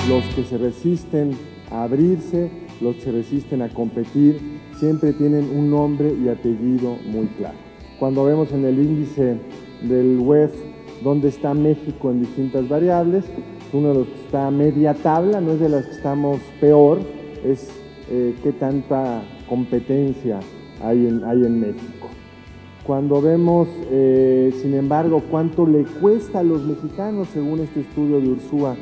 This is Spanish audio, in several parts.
los que se resisten a abrirse, los que se resisten a competir, siempre tienen un nombre y apellido muy claro. Cuando vemos en el índice del WEF dónde está México en distintas variables, uno de los que está a media tabla, no es de las que estamos peor, es qué tanta competencia hay en México. Cuando vemos, sin embargo, cuánto le cuesta a los mexicanos, según este estudio de Ursúa,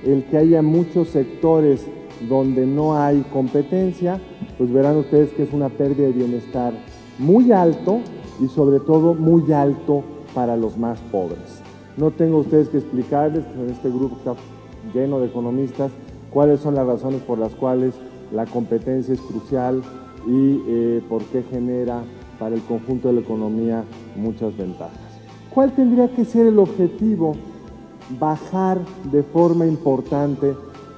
el que haya muchos sectores donde no hay competencia, pues verán ustedes que es una pérdida de bienestar muy alto y sobre todo muy alto para los más pobres. No tengo ustedes que explicarles, que en este grupo está lleno de economistas, cuáles son las razones por las cuales la competencia es crucial y por qué genera para el conjunto de la economía muchas ventajas. ¿Cuál tendría que ser el objetivo? Bajar de forma importante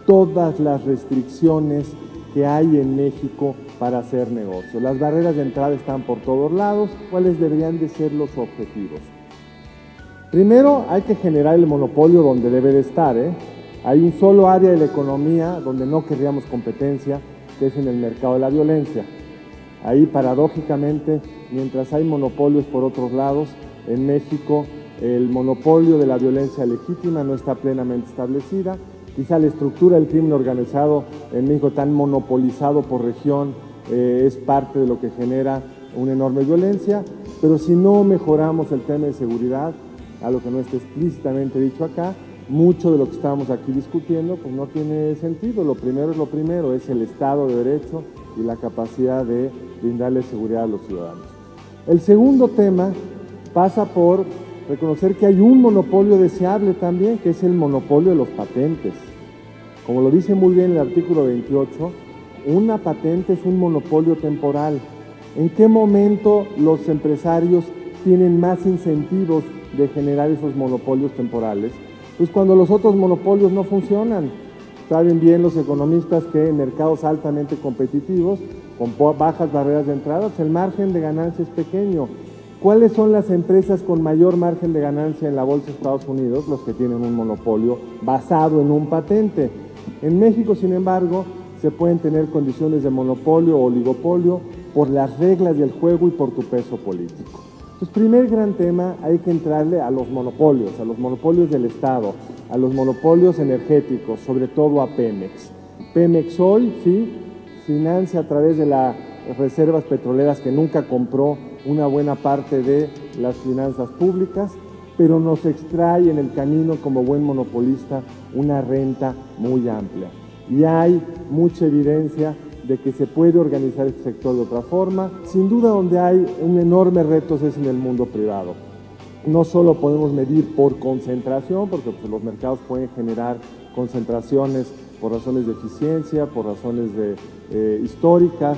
todas las restricciones que hay en México para hacer negocio. Las barreras de entrada están por todos lados. ¿Cuáles deberían de ser los objetivos? Primero, hay que generar el monopolio donde debe de estar, Hay un solo área de la economía donde no querríamos competencia, que es en el mercado de la violencia. Ahí, paradójicamente, mientras hay monopolios por otros lados, en México el monopolio de la violencia legítima no está plenamente establecida. Quizá la estructura del crimen organizado en México, tan monopolizado por región, es parte de lo que genera una enorme violencia, pero si no mejoramos el tema de seguridad, a lo que no está explícitamente dicho acá, mucho de lo que estamos aquí discutiendo pues no tiene sentido. Lo primero es el Estado de Derecho y la capacidad de brindarle seguridad a los ciudadanos. El segundo tema pasa por reconocer que hay un monopolio deseable también, que es el monopolio de los patentes. Como lo dice muy bien el artículo 28, una patente es un monopolio temporal. ¿En qué momento los empresarios tienen más incentivos de generar esos monopolios temporales? Pues cuando los otros monopolios no funcionan. Saben bien los economistas que en mercados altamente competitivos, con bajas barreras de entrada, pues el margen de ganancia es pequeño. ¿Cuáles son las empresas con mayor margen de ganancia en la bolsa de Estados Unidos? Los que tienen un monopolio basado en un patente. En México, sin embargo, se pueden tener condiciones de monopolio o oligopolio por las reglas del juego y por tu peso político. Entonces, primer gran tema, hay que entrarle a los monopolios del Estado, a los monopolios energéticos, sobre todo a Pemex. Pemex hoy, sí, financia a través de las reservas petroleras que nunca compró una buena parte de las finanzas públicas, pero nos extrae en el camino como buen monopolista una renta muy amplia. Y hay mucha evidencia de que se puede organizar este sector de otra forma. Sin duda, donde hay un enorme reto es en el mundo privado. No solo podemos medir por concentración, porque pues, los mercados pueden generar concentraciones por razones de eficiencia, por razones históricas,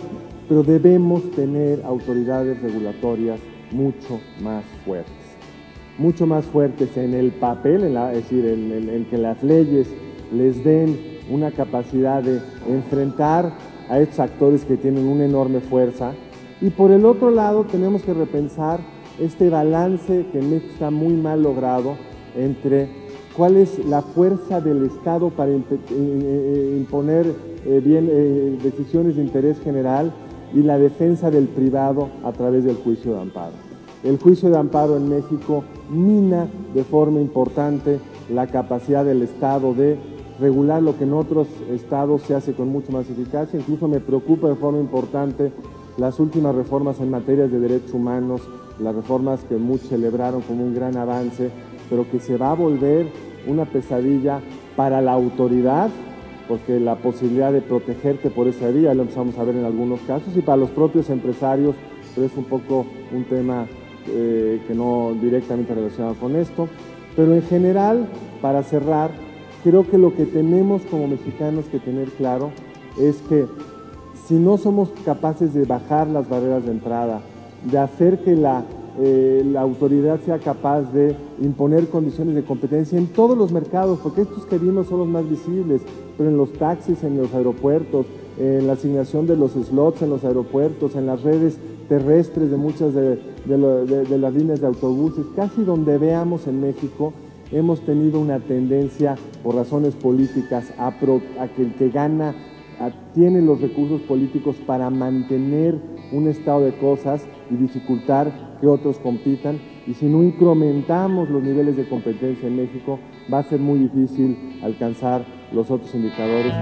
pero debemos tener autoridades regulatorias mucho más fuertes en el papel, es decir, en que las leyes les den una capacidad de enfrentar a estos actores que tienen una enorme fuerza. Y por el otro lado tenemos que repensar este balance que en México está muy mal logrado entre cuál es la fuerza del Estado para imponer decisiones de interés general y la defensa del privado a través del juicio de amparo. El juicio de amparo en México mina de forma importante la capacidad del Estado de regular lo que en otros estados se hace con mucho más eficacia. Incluso me preocupa de forma importante las últimas reformas en materia de derechos humanos, las reformas que muchos celebraron como un gran avance, pero que se va a volver una pesadilla para la autoridad, porque la posibilidad de protegerte por esa vía lo empezamos a ver en algunos casos, y para los propios empresarios, pero es un poco un tema que no directamente relacionado con esto. Pero en general, para cerrar, creo que lo que tenemos como mexicanos que tener claro es que si no somos capaces de bajar las barreras de entrada, de hacer que la autoridad sea capaz de imponer condiciones de competencia en todos los mercados, porque estos que vimos son los más visibles, pero en los taxis, en los aeropuertos, en la asignación de los slots en los aeropuertos, en las redes terrestres de muchas de las líneas de autobuses, casi donde veamos en México, hemos tenido una tendencia, por razones políticas, a que el que gana tiene los recursos políticos para mantener un estado de cosas y dificultar que otros compitan. Y si no incrementamos los niveles de competencia en México, va a ser muy difícil alcanzar los otros indicadores.